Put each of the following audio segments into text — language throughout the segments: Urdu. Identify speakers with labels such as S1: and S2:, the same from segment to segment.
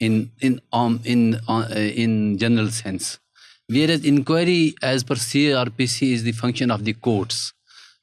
S1: in general sense, whereas inquiry as per CRPC is the function of the courts.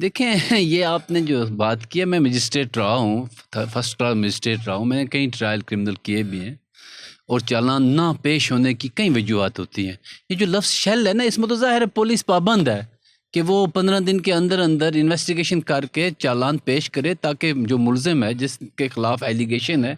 S1: دیکھیں یہ آپ نے جو بات کی ہے، میں مجسٹریٹ رہا ہوں، فرسٹ کلاس مجسٹریٹ رہا ہوں، میں نے کئی ٹرائل کرمنل کیے بھی ہیں، اور چالان نہ پیش ہونے کی کئی وجوہات ہوتی ہیں۔ یہ جو لفظ شیل ہے نا، اس میں تو ظاہر ہے پولیس پابند ہے کہ وہ 15 دن کے اندر اندر انویسٹیگیشن کر کے چالان پیش کرے تاکہ جو ملزم ہے، جس کے خلاف ایلیگیشن ہے،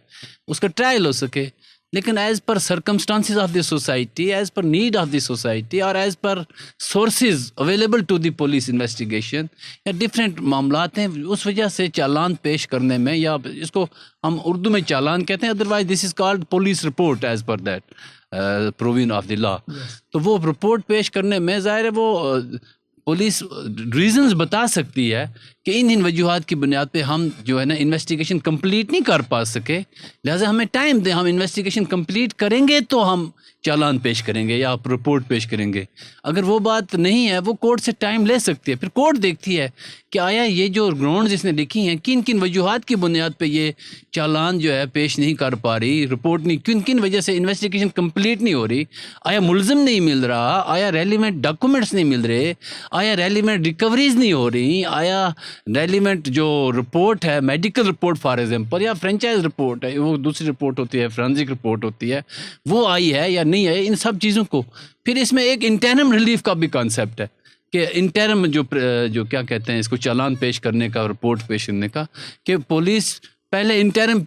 S1: اس کا ٹرائل ہو سکے۔ لیکن as per circumstances of the society, as per need of the society, اور as per sources available to the police investigation یا ڈفرینٹ معاملات ہیں، اس وجہ سے چالان پیش کرنے میں، یا اس کو ہم اردو میں چالان کہتے ہیں، otherwise this is called police report as per that provision of the law. تو وہ رپورٹ پیش کرنے میں ظاہر ہے وہ پولیس ریزنز بتا سکتی ہے کہ ان وجوہات کی بنیاد پہ ہم جو ہے نا انویسٹیگیشن کمپلیٹ نہیں کر پا سکے، لہٰذا ہمیں ٹائم دیں، ہم انویسٹیگیشن کمپلیٹ کریں گے تو ہم چالان پیش کریں گے یا رپورٹ پیش کریں گے۔ اگر وہ بات نہیں ہے، وہ کورٹ سے ٹائم لے سکتی ہے، پھر کورٹ دیکھتی ہے کہ آیا یہ جو گراؤنڈز اس نے لکھی ہیں کن کن وجوہات کی بنیاد پہ یہ چالان جو ہے پیش نہیں کر پا رہی، رپورٹ نہیں، کن کن وجہ سے انویسٹیگیشن کمپلیٹ نہیں ہو رہی، آیا ملزم نہیں مل رہا، آیا ریلیونٹ ڈاکومنٹس نہیں مل رہے، آیا ریلیونٹ ریکوریز نہیں ہو رہی، آیا ریلیونٹ جو رپورٹ ہے، میڈیکل رپورٹ فار ایگزامپل، یا فرینچائز رپورٹ ہے، وہ دوسری رپورٹ ہوتی ہے، فرانزک رپورٹ ہوتی ہے، وہ آئی ہے یا نہیں آئی، ان سب چیزوں کو۔ پھر اس میں ایک انٹرم ریلیف کا بھی کانسیپٹ ہے کہ انٹرم جو کیا کہتے ہیں اس کو، چالان پیش کرنے کا، رپورٹ پیش کرنے کا، کہ پولیس پہلے انٹرم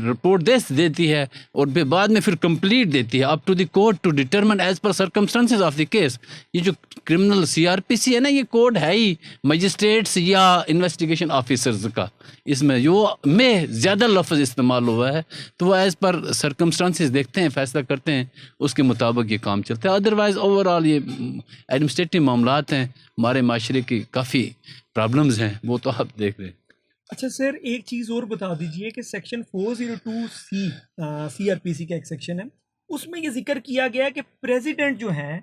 S1: رپورٹ دیتی ہے اور بعد میں پھر کمپلیٹ دیتی ہے، up to the court to determine as per circumstances of the case. یہ جو کرمنل CRPC ہے نا، یہ کوڈ ہے ہی مجسٹریٹس یا انویسٹیگیشن آفیسرز کا، اس میں جو میں زیادہ لفظ استعمال ہوا ہے، تو وہ ایز پر سرکمسٹانسز دیکھتے ہیں، فیصلہ کرتے ہیں، اس کے مطابق یہ کام چلتا ہے۔ ادروائز اوور آل یہ ایڈمنسٹریٹو معاملات ہیں، ہمارے معاشرے کی کافی پرابلمز ہیں، وہ تو آپ دیکھ رہے ہیں۔
S2: اچھا سر، ایک چیز اور بتا دیجئے کہ سیکشن 402C CRPC کا ایک سیکشن ہے، اس میں یہ ذکر کیا گیا ہے کہ پریزیڈنٹ جو ہیں،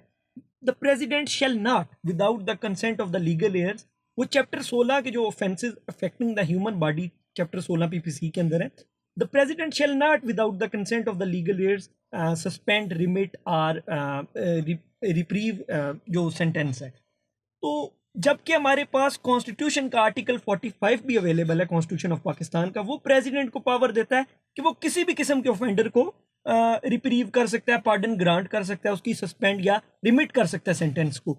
S2: the president shall not without the consent of the legal heirs, وہ چیپٹر 16 کے جو offences affecting the human body chapter 16 PPC کے اندر ہے، the president shall not without the consent of the legal heirs suspend, remit اور ریپریو جو سینٹینس ہے۔ تو جبکہ ہمارے پاس کانسٹیٹیوشن کا آرٹیکل 45 بھی اویلیبل ہے، کانسٹیٹیوشن آف پاکستان کا، وہ پریزیڈنٹ کو پاور دیتا ہے کہ وہ کسی بھی قسم کے اوفینڈر کو ریپریو کر سکتا ہے، پارڈن گرانٹ کر سکتا ہے، اس کی سسپینڈ یا ریمٹ کر سکتا ہے سینٹینس کو۔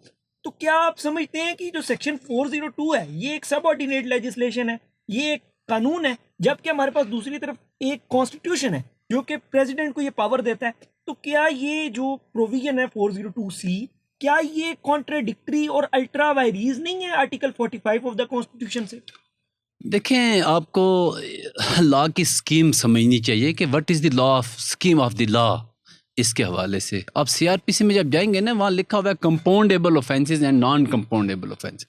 S2: تو کیا آپ سمجھتے ہیں کہ جو سیکشن 402 ہے یہ ایک سب آرڈینیٹ لیجسلیشن ہے، یہ ایک قانون ہے، جبکہ ہمارے پاس دوسری طرف ایک کانسٹیٹیوشن ہے جو کہ پریزیڈنٹ کو یہ پاور دیتا ہے؟ تو کیا یہ جو پروویژن ہے 402C، کیا یہ کانٹراڈکٹری اور الٹرا وائریز نہیں ہے آرٹیکل 45 آف دا کانسٹیٹیوشن سے؟
S1: دیکھیں، آپ کو لا کی اسکیم سمجھنی چاہیے کہ what is the law of scheme of the law. اس کے حوالے سے آپ CRPC میں جب جائیں گے نا، وہاں لکھا ہوا ہے compoundable offences and non compoundable offences.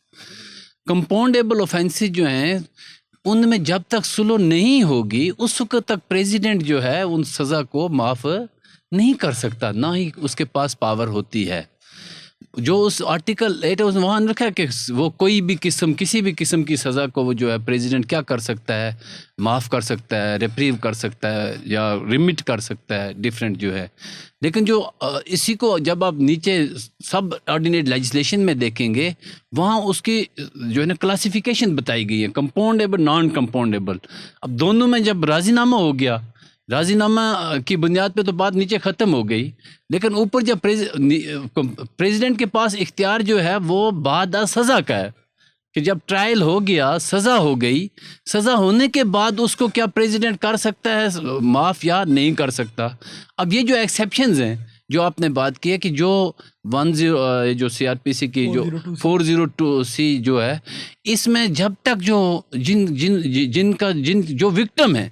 S1: Compoundable offences جو ہیں ان میں جب تک سلو نہیں ہوگی اس وقت تک پریزیڈنٹ جو ہے ان سزا کو معاف نہیں کر سکتا، نہ ہی اس کے پاس پاور ہوتی ہے۔ جو اس آرٹیکل 8 وہاں رکھا ہے کہ وہ کوئی بھی قسم، کسی بھی قسم کی سزا کو وہ جو ہے پریزیڈنٹ کیا کر سکتا ہے، معاف کر سکتا ہے، ریپریو کر سکتا ہے یا ریمٹ کر سکتا ہے، ڈیفرنٹ جو ہے۔ لیکن جو اسی کو جب آپ نیچے سب آرڈینیٹ لیجسلیشن میں دیکھیں گے، وہاں اس کی جو ہے نا کلاسیفیکیشن بتائی گئی ہے، کمپاؤنڈیبل، نان کمپاؤنڈیبل۔ اب دونوں میں جب راضی نامہ ہو گیا، راضی نامہ کی بنیاد پہ تو بات نیچے ختم ہو گئی، لیکن اوپر جب پریزیڈنٹ کے پاس اختیار جو ہے وہ بعد سزا کا ہے کہ جب ٹرائل ہو گیا، سزا ہو گئی، سزا ہونے کے بعد اس کو کیا پریزیڈنٹ کر سکتا ہے معاف یا نہیں کر سکتا۔ اب یہ جو ایکسیپشنز ہیں جو آپ نے بات کی ہے کہ جو 10 جو CRPC کی جو 402C جو ہے، اس میں جب تک جو جو وکٹم ہے،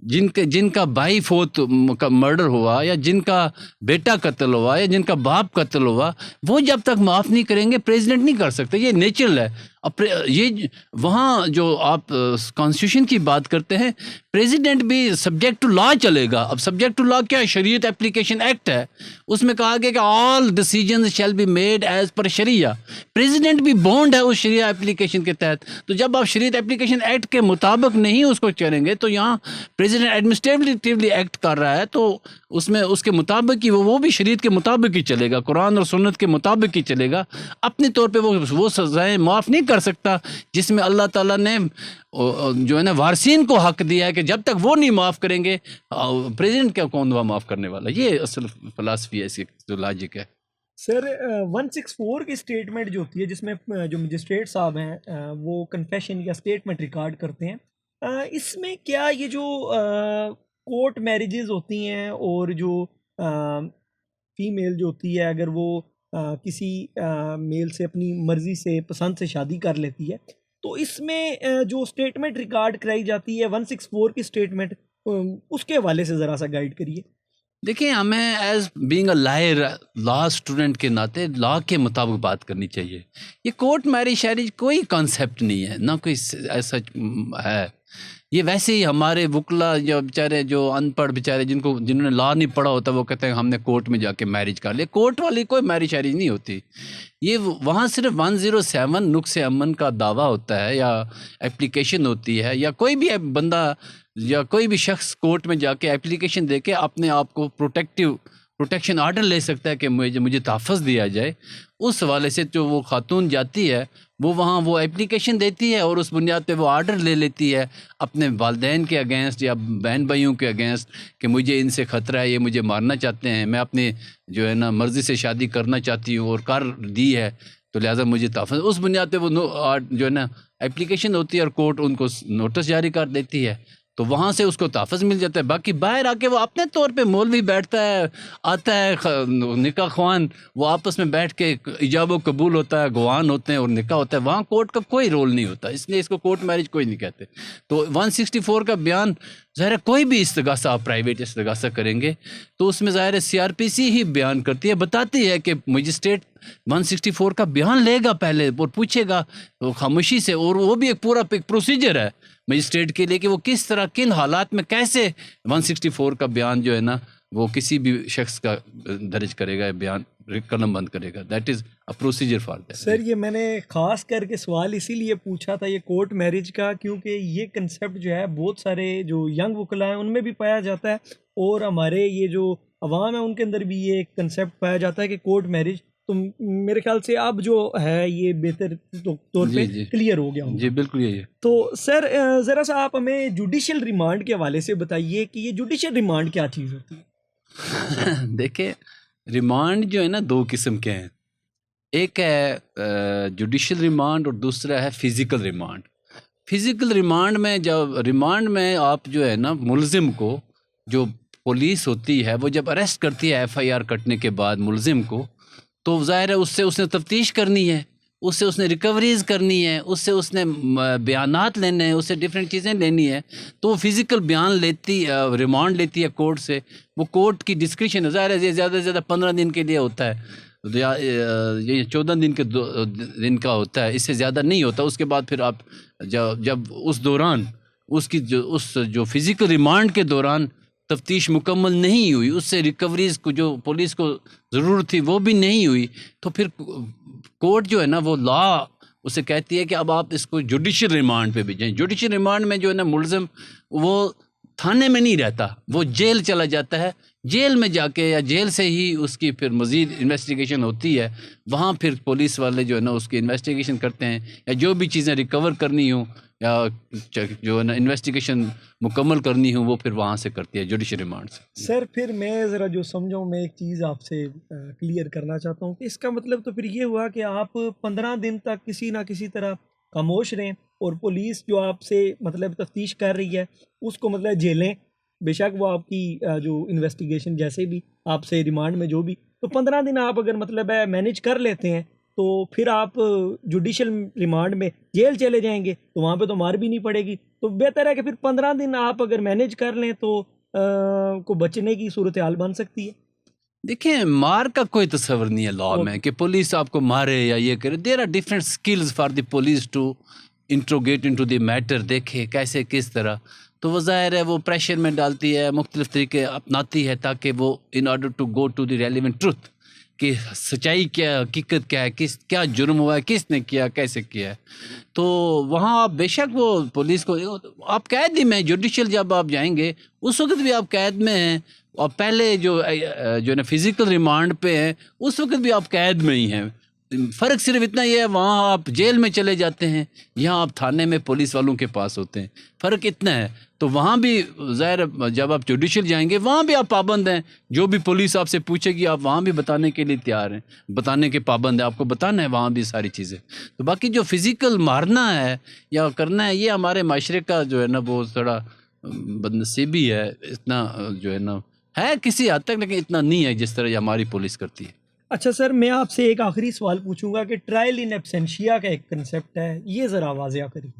S1: جن کا بھائی فوت کا مرڈر ہوا، یا جن کا بیٹا قتل ہوا، یا جن کا باپ قتل ہوا، وہ جب تک معاف نہیں کریں گے پریزیڈنٹ نہیں کر سکتے، یہ نیچرل ہے۔ اب یہ وہاں جو آپ کانسٹیٹیوشن کی بات کرتے ہیں، پریزیڈنٹ بھی سبجیکٹ ٹو لا چلے گا۔ اب سبجیکٹ ٹو لا کیا ہے؟ شریعت اپلیکیشن ایکٹ ہے، اس میں کہا گیا کہ all decisions shall be made as per شریعہ۔ پریزیڈنٹ بھی بونڈ ہے اس شریعہ اپلیکیشن کے تحت، تو جب آپ شریعت اپلیکیشن ایکٹ کے مطابق نہیں اس کو چلیں گے، تو یہاں پریزیڈنٹ ایڈمنسٹریٹیولی ایکٹ کر رہا ہے، تو اس میں اس کے مطابق ہی وہ بھی شریعت کے مطابق ہی چلے گا، قرآن اور سنت کے مطابق ہی چلے گا، اپنے طور پہ وہ سزائیں معاف نہیں کر سکتا جس میں اللہ تعالیٰ نے جو ہے نا وارثین کو حق دیا ہے کہ جب تک وہ نہیں معاف کریں گے پریزیڈنٹ کیا کون ہوا معاف کرنے والا. یہ اصل فلاسفی ہے، اس کی جو لاجک ہے.
S2: سر 164 کی اسٹیٹمنٹ جو ہوتی ہے جس میں جو مجسٹریٹ صاحب ہیں وہ کنفیشن یا اسٹیٹمنٹ ریکارڈ کرتے ہیں، اس میں کیا یہ جو کورٹ میریجز ہوتی ہیں اور جو فیمیل جو ہوتی ہے اگر وہ کسی میل سے اپنی مرضی سے پسند سے شادی کر لیتی ہے، تو اس میں جو اسٹیٹمنٹ ریکارڈ کرائی جاتی ہے 164 کی اسٹیٹمنٹ، اس کے حوالے سے ذرا سا گائیڈ کریے.
S1: دیکھیں ہمیں as being a lawyer law student کے ناطے لا کے مطابق بات کرنی چاہیے. یہ کورٹ میرج شیرج کوئی کانسیپٹ نہیں ہے، نہ کوئی ایسا ہے. یہ ویسے ہی ہمارے وکلا یا بیچارے جو ان پڑھ بیچارے جنہوں نے لا نہیں پڑھا ہوتا وہ کہتے ہیں ہم نے کورٹ میں جا کے میرج کر لیا. کورٹ والی کوئی میرج شیرج نہیں ہوتی. یہ وہاں صرف 107 نقص امن کا دعویٰ ہوتا ہے یا اپلیکیشن ہوتی ہے، یا کوئی بھی بندہ یا کوئی بھی شخص کورٹ میں جا کے اپلیکیشن دے کے اپنے آپ کو پروٹیکشن آرڈر لے سکتا ہے کہ مجھے تحفظ دیا جائے. اس حوالے سے جو وہ خاتون جاتی ہے وہ وہاں وہ اپلیکیشن دیتی ہے اور اس بنیاد پہ وہ آرڈر لے لیتی ہے اپنے والدین کے اگینسٹ یا بہن بھائیوں کے اگینسٹ کہ مجھے ان سے خطرہ ہے، یہ مجھے مارنا چاہتے ہیں، میں اپنے جو ہے نا مرضی سے شادی کرنا چاہتی ہوں اور کر دی ہے تو لہٰذا مجھے تحفظ. اس بنیاد پہ وہ جو ہے نا اپلیکیشن ہوتی ہے اور کورٹ ان کو نوٹس جاری کر دیتی ہے تو وہاں سے اس کو تحفظ مل جاتا ہے. باقی باہر آ کے وہ اپنے طور پہ مولوی بیٹھتا ہے، آتا ہے نکاح خوان، وہ آپس میں بیٹھ کے ایجاب و قبول ہوتا ہے، گواہان ہوتے ہیں اور نکاح ہوتا ہے. وہاں کورٹ کا کوئی رول نہیں ہوتا، اس لیے اس کو کورٹ میرج کوئی نہیں کہتے. تو 164 کا بیان ظاہر ہے کوئی بھی استغاثہ آپ پرائیویٹ استغاثہ کریں گے تو اس میں ظاہر ہے CRPC ہی بیان کرتی ہے، بتاتی ہے کہ مجسٹریٹ 164 کا بیان لے گا پہلے اور پوچھے گا خاموشی سے، اور وہ بھی ایک پورا پروسیجر ہے مجسٹریٹ کے لیے کہ وہ کس طرح کن حالات میں کیسے 164 کا بیان جو ہے نا وہ کسی بھی شخص کا درج کرے گا، بیان قلم بند کرے گا. That is a procedure for that.
S2: Sir یہ میں نے خاص کر کے سوال اسی لیے پوچھا تھا یہ کورٹ میرج کا، کیونکہ یہ کنسیپٹ جو ہے بہت سارے جو ینگ وکلا ہیں ان میں بھی پایا جاتا ہے اور ہمارے یہ جو عوام ہے ان کے اندر بھی یہ کنسیپٹ پایا جاتا ہے کہ کورٹ میرج. تو میرے خیال سے اب جو ہے یہ بہتر طور پہ کلیئر ہو گیا.
S1: جی بالکل یہی ہے.
S2: تو سر ذرا سا آپ ہمیں جوڈیشل ریمانڈ کے حوالے سے بتائیے کہ یہ جوڈیشل ریمانڈ کیا چیز ہوتی ہے؟
S1: دیکھیں ریمانڈ جو ہے نا دو قسم کے ہیں، ایک ہے جوڈیشل ریمانڈ اور دوسرا ہے فزیکل ریمانڈ. فزیکل ریمانڈ میں آپ جو ہے نا ملزم کو، جو پولیس ہوتی ہے وہ جب اریسٹ کرتی ہے FIR کٹنے کے بعد ملزم کو، تو ظاہر ہے اس نے تفتیش کرنی ہے، اس نے ریکوریز کرنی ہے، اس نے بیانات لینے ہیں، اس سے ڈفرینٹ چیزیں لینی ہے. تو وہ فزیکل بیان ریمانڈ لیتی ہے کورٹ سے. وہ کورٹ کی ڈسکریشن ہے، ظاہر ہے یہ زیادہ سے زیادہ 15 دن کے لیے ہوتا ہے، یہ 14 دن کا ہوتا ہے، اس سے زیادہ نہیں ہوتا. اس کے بعد پھر آپ جب اس دوران اس کی جو فزیکل ریمانڈ کے دوران تفتیش مکمل نہیں ہوئی، اس سے ریکوریز کو جو پولیس کو ضرورت تھی وہ بھی نہیں ہوئی، تو پھر کورٹ جو ہے نا وہ لا اسے کہتی ہے کہ اب آپ اس کو جوڈیشل ریمانڈ پہ بھی جائیں. جوڈیشل ریمانڈ میں جو ہے نا ملزم وہ تھانے میں نہیں رہتا، وہ جیل چلا جاتا ہے. جیل میں جا کے یا جیل سے ہی اس کی پھر مزید انویسٹیگیشن ہوتی ہے. وہاں پھر پولیس والے جو ہے نا اس کی انویسٹیگیشن کرتے ہیں، یا جو بھی چیزیں ریکور کرنی ہوں یا جو ہے نا انویسٹیگیشن مکمل کرنی ہوں وہ پھر وہاں سے کرتی ہے جوڈیشل ریمانڈ سے.
S2: سر پھر میں ذرا جو سمجھوں میں ایک چیز آپ سے کلیئر کرنا چاہتا ہوں کہ اس کا مطلب تو پھر یہ ہوا کہ آپ 15 دن تک کسی نہ کسی طرح خاموش رہیں اور پولیس جو آپ سے مطلب تفتیش کر رہی ہے اس کو مطلب جیلیں، بے شک وہ آپ کی جو انویسٹیگیشن جیسے بھی آپ سے ریمانڈ میں جو بھی، تو 15 دن آپ اگر مطلب ہے مینیج کر لیتے ہیں تو پھر آپ جوڈیشل ریمانڈ میں جیل چلے جائیں گے تو وہاں پہ تو مار بھی نہیں پڑے گی. تو بہتر ہے کہ پھر 15 دن آپ اگر مینیج کر لیں تو کو بچنے کی صورتحال بن سکتی ہے.
S1: دیکھیں مار کا کوئی تصور نہیں ہے لا میں کہ پولیس آپ کو مارے یا یہ کرے. There are different skills for the police to interrogate into the matter, دیکھے کیسے کس طرح. تو وہ ظاہر ہے وہ پریشر میں ڈالتی ہے، مختلف طریقے اپناتی ہے تاکہ وہ in order to go to the relevant truth کہ سچائی کیا، حقیقت کیا ہے، کیا جرم ہوا ہے، کس نے کیا، کیسے کیا ہے. تو وہاں آپ بے شک وہ پولیس کو آپ قید ہی میں جوڈیشل جب آپ جائیں گے اس وقت بھی آپ قید میں ہیں، اور پہلے جو ہے نا فزیکل ریمانڈ پہ ہیں اس وقت بھی آپ قید میں ہی ہیں. فرق صرف اتنا یہ ہے وہاں آپ جیل میں چلے جاتے ہیں, یہاں آپ تھانے میں پولیس والوں کے پاس ہوتے ہیں, فرق اتنا ہے. تو وہاں بھی ظاہر جب آپ جوڈیشل جائیں گے وہاں بھی آپ پابند ہیں, جو بھی پولیس آپ سے پوچھے گی آپ وہاں بھی بتانے کے لیے تیار ہیں, بتانے کے پابند ہیں, آپ کو بتانا ہے وہاں بھی ساری چیزیں. تو باقی جو فزیکل مارنا ہے یا کرنا ہے یہ ہمارے معاشرے کا جو ہے نا وہ تھوڑا بدنصیبی ہے, اتنا جو ہے نا ہے کسی حد تک, لیکن اتنا نہیں ہے جس طرح یہ ہماری پولیس کرتی ہے.
S2: اچھا سر, میں آپ سے ایک آخری سوال پوچھوں گا کہ ٹرائل ان ایبسینشیا کا ایک کنسیپٹ ہے, یہ ذرا واضح کریے.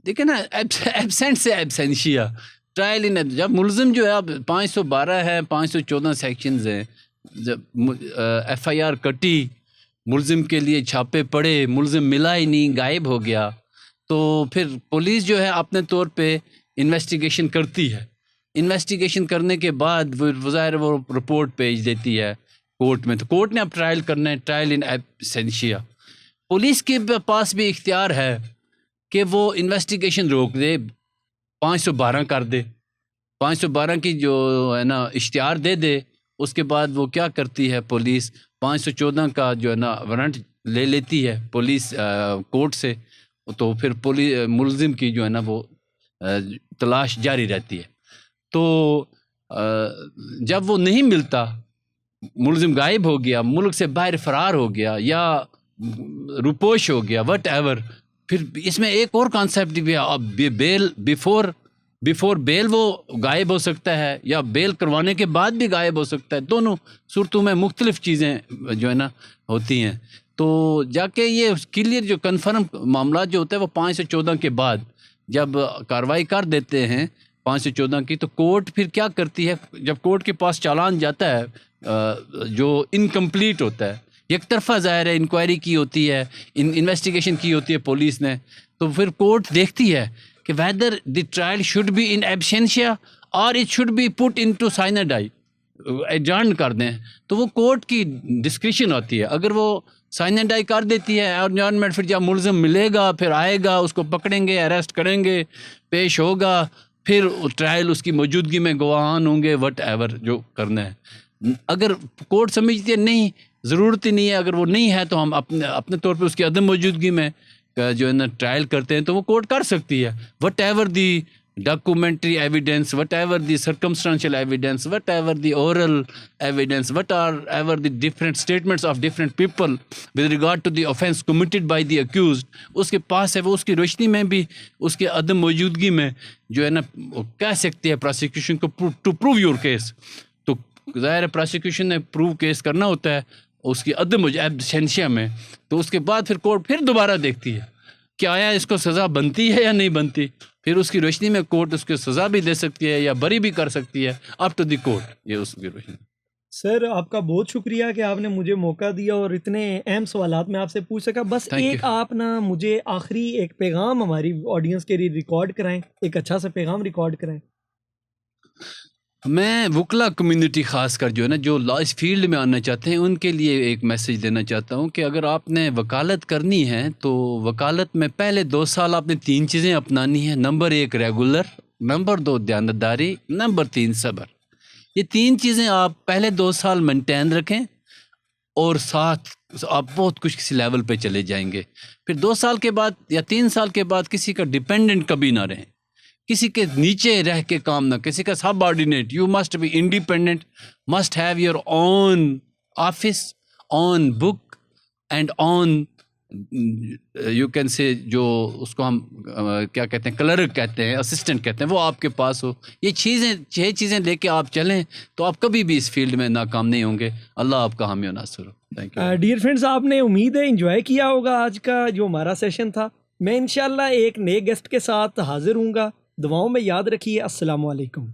S1: دیکھیں نا, ایبسینٹ سے ایبسینشیا, ٹرائل ان, جب ملزم جو ہے اب 512 ہے, 514 سیکشنز ہیں, جب ایف آئی آر کٹی, ملزم کے لیے چھاپے پڑے, ملزم ملا ہی نہیں, غائب ہو گیا, تو پھر پولیس جو ہے اپنے طور پہ انویسٹیگیشن کرتی ہے. انویسٹیگیشن کرنے کے بعد وہ ظاہر وہ رپورٹ بھیج دیتی ہے کورٹ میں, تو کورٹ نے اب ٹرائل کرنا ہے, ٹرائل ان ایبسینشیا. پولیس کے پاس بھی اختیار ہے کہ وہ انویسٹیگیشن روک دے, 512 کر دے, 512 کی جو ہے نا اشتہار دے دے. اس کے بعد وہ کیا کرتی ہے پولیس, 514 کا جو ہے نا وارنٹ لے لیتی ہے پولیس کورٹ سے, تو پھر ملزم کی جو ہے نا وہ تلاش جاری رہتی ہے. تو جب وہ نہیں ملتا, ملزم غائب ہو گیا, ملک سے باہر فرار ہو گیا یا روپوش ہو گیا, وٹ ایور, پھر اس میں ایک اور کانسیپٹ بھی ہے, اب بیل بیفور بیل وہ غائب ہو سکتا ہے یا بیل کروانے کے بعد بھی غائب ہو سکتا ہے. دونوں صورتوں میں مختلف چیزیں جو ہے نا ہوتی ہیں. تو جا کے یہ کلیئر جو کنفرم معاملات جو ہوتا ہے وہ 514 کے بعد جب کارروائی کر دیتے ہیں 514 کی, تو کورٹ پھر کیا کرتی ہے, جب کورٹ کے پاس چالان جاتا ہے جو انکمپلیٹ ہوتا ہے, ایک طرفہ ظاہر ہے انکوائری کی ہوتی ہے, انویسٹیگیشن کی ہوتی ہے پولیس نے, تو پھر کورٹ دیکھتی ہے کہ whether the trial should be in absentia اور it should be put in to sine die, adjourn کر دیں. تو وہ کورٹ کی ڈسکریشن ہوتی ہے, اگر وہ سائنڈائی کر دیتی ہے ایڈجرنمنٹ, پھر جب ملزم ملے گا پھر آئے گا, اس کو پکڑیں گے, اریسٹ کریں گے, پیش ہوگا, پھر ٹرائل اس کی موجودگی میں گواہان ہوں گے, وٹ ایور جو کرنا ہے. اگر کورٹ سمجھتی ہے نہیں ضرورت ہی نہیں ہے, اگر وہ نہیں ہے تو ہم اپنے طور پہ اس کی عدم موجودگی میں جو ہے نا ٹرائل کرتے ہیں, تو وہ کورٹ کر سکتی ہے. Whatever the documentary evidence, whatever the circumstantial evidence, whatever the oral evidence, what are ever the different statements of different people with regard to the offense committed by the accused, اس کے پاس ہے, وہ اس کی روشنی میں بھی اس کے عدم موجودگی میں جو ہے نا کہہ سکتی ہے پروسیکیوشن کو ٹو پروو یور کیس. تو ظاہر پروسیکیوشن نے پروو کیس کرنا ہوتا ہے اس کی عدم ایبسینشیا میں, تو اس کے بعد پھر کورٹ پھر دوبارہ دیکھتی ہے کہ آیا اس کو سزا بنتی ہے یا نہیں بنتی. پھر اس کی روشنی میں کورٹ اس کو سزا بھی دے سکتی ہے یا بری بھی کر سکتی ہے, اپ ٹو دی کورٹ. یہ اس کی روشنی.
S2: سر آپ کا بہت شکریہ کہ آپ نے مجھے موقع دیا اور اتنے اہم سوالات میں آپ سے پوچھ سکا. بس ایک آپ نا مجھے آخری ایک پیغام ہماری آڈینس کے لیے ریکارڈ کرائیں, ایک اچھا سا پیغام ریکارڈ کرائیں.
S1: میں وکلا کمیونٹی خاص کر جو ہے نا جو لا اس فیلڈ میں آنا چاہتے ہیں ان کے لیے ایک میسیج دینا چاہتا ہوں کہ اگر آپ نے وکالت کرنی ہے تو وکالت میں پہلے 2 سال آپ نے 3 چیزیں اپنانی ہیں. نمبر 1 ریگولر, نمبر 2 دیانتداری, نمبر 3 صبر. یہ 3 چیزیں آپ پہلے 2 سال مینٹین رکھیں اور ساتھ آپ بہت کچھ کسی لیول پہ چلے جائیں گے. پھر 2 سال کے بعد یا 3 سال کے بعد کسی کا ڈیپینڈنٹ کبھی نہ رہیں, کسی کے نیچے رہ کے کام نہ, کسی کا subordinate. You must be independent, must have your own office, own book and own you can say جو اس کو ہم کیا کہتے ہیں کلرک کہتے ہیں, اسسٹنٹ کہتے ہیں, وہ آپ کے پاس ہو. یہ 6 چیزیں لے کے آپ چلیں تو آپ کبھی بھی اس فیلڈ میں ناکام نہیں ہوں گے. اللہ آپ کا حامی و ناصر ہو. Thank you.
S2: ڈیئر فرینڈز, آپ نے امید ہے انجوائے کیا ہوگا آج کا جو ہمارا سیشن تھا. میں انشاءاللہ ایک نئے گیسٹ کے ساتھ حاضر ہوں گا. دعاؤں میں یاد رکھیے. السلام علیکم.